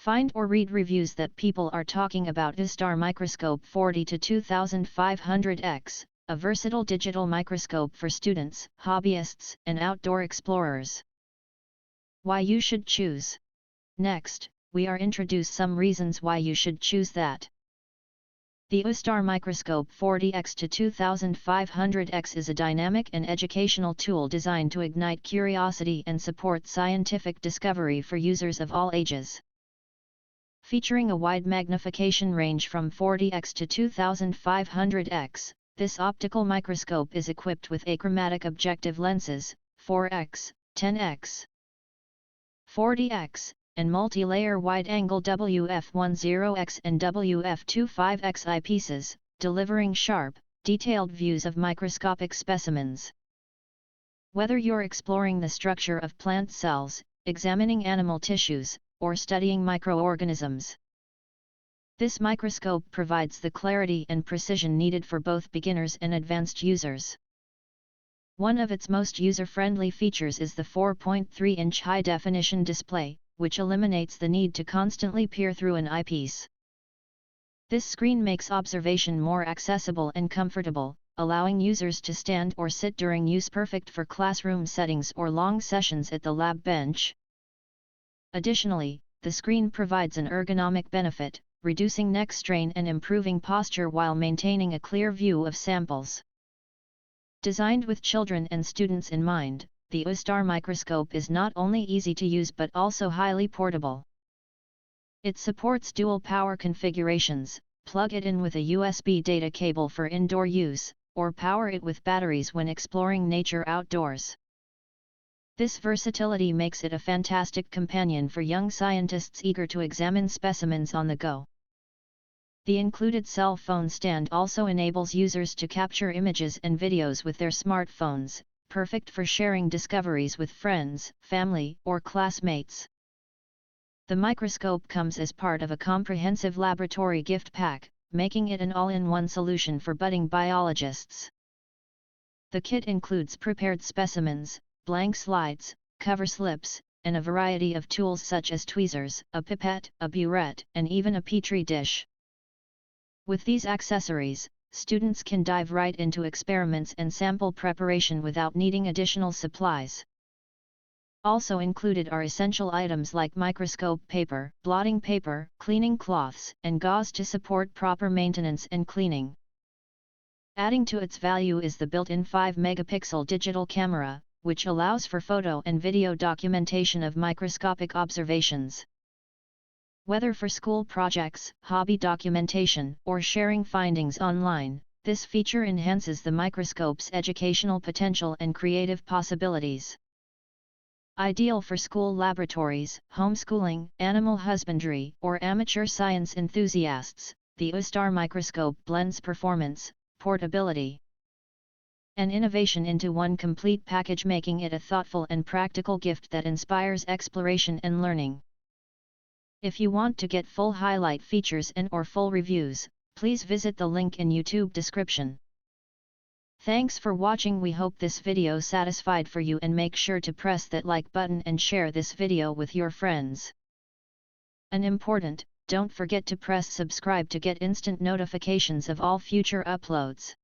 Find or read reviews that people are talking about OOZSTAR Microscope 40 to 2500X, a versatile digital microscope for students, hobbyists, and outdoor explorers. Why you should choose. Next, we are introduce some reasons why you should choose that. The OOZSTAR Microscope 40X to 2500X is a dynamic and educational tool designed to ignite curiosity and support scientific discovery for users of all ages. Featuring a wide magnification range from 40x to 2500x, this optical microscope is equipped with achromatic objective lenses, 4x, 10x, 40x, and multi-layer wide-angle WF10x and WF25x eyepieces, delivering sharp, detailed views of microscopic specimens. Whether you're exploring the structure of plant cells, examining animal tissues, or studying microorganisms, this microscope provides the clarity and precision needed for both beginners and advanced users. One of its most user-friendly features is the 4.3-inch high-definition display, which eliminates the need to constantly peer through an eyepiece. This screen makes observation more accessible and comfortable, allowing users to stand or sit during use, perfect for classroom settings or long sessions at the lab bench. Additionally, the screen provides an ergonomic benefit, reducing neck strain and improving posture while maintaining a clear view of samples. Designed with children and students in mind, the OOZSTAR microscope is not only easy to use but also highly portable. It supports dual power configurations, plug it in with a USB data cable for indoor use, or power it with batteries when exploring nature outdoors. This versatility makes it a fantastic companion for young scientists eager to examine specimens on the go. The included cell phone stand also enables users to capture images and videos with their smartphones, perfect for sharing discoveries with friends, family, or classmates. The microscope comes as part of a comprehensive laboratory gift pack, making it an all-in-one solution for budding biologists. The kit includes prepared specimens, blank slides, cover slips, and a variety of tools such as tweezers, a pipette, a burette, and even a petri dish. With these accessories, students can dive right into experiments and sample preparation without needing additional supplies. Also included are essential items like microscope paper, blotting paper, cleaning cloths, and gauze to support proper maintenance and cleaning. Adding to its value is the built-in 5-megapixel digital camera, which allows for photo and video documentation of microscopic observations. Whether for school projects, hobby documentation, or sharing findings online, this feature enhances the microscope's educational potential and creative possibilities. Ideal for school laboratories, homeschooling, animal husbandry, or amateur science enthusiasts, the OOZSTAR microscope blends performance, portability, and innovation into one complete package, making it a thoughtful and practical gift that inspires exploration and learning. If you want to get full highlight features and/or full reviews, please visit the link in YouTube description. Thanks for watching. We hope this video satisfied for you, and make sure to press that like button and share this video with your friends. And important, don't forget to press subscribe to get instant notifications of all future uploads.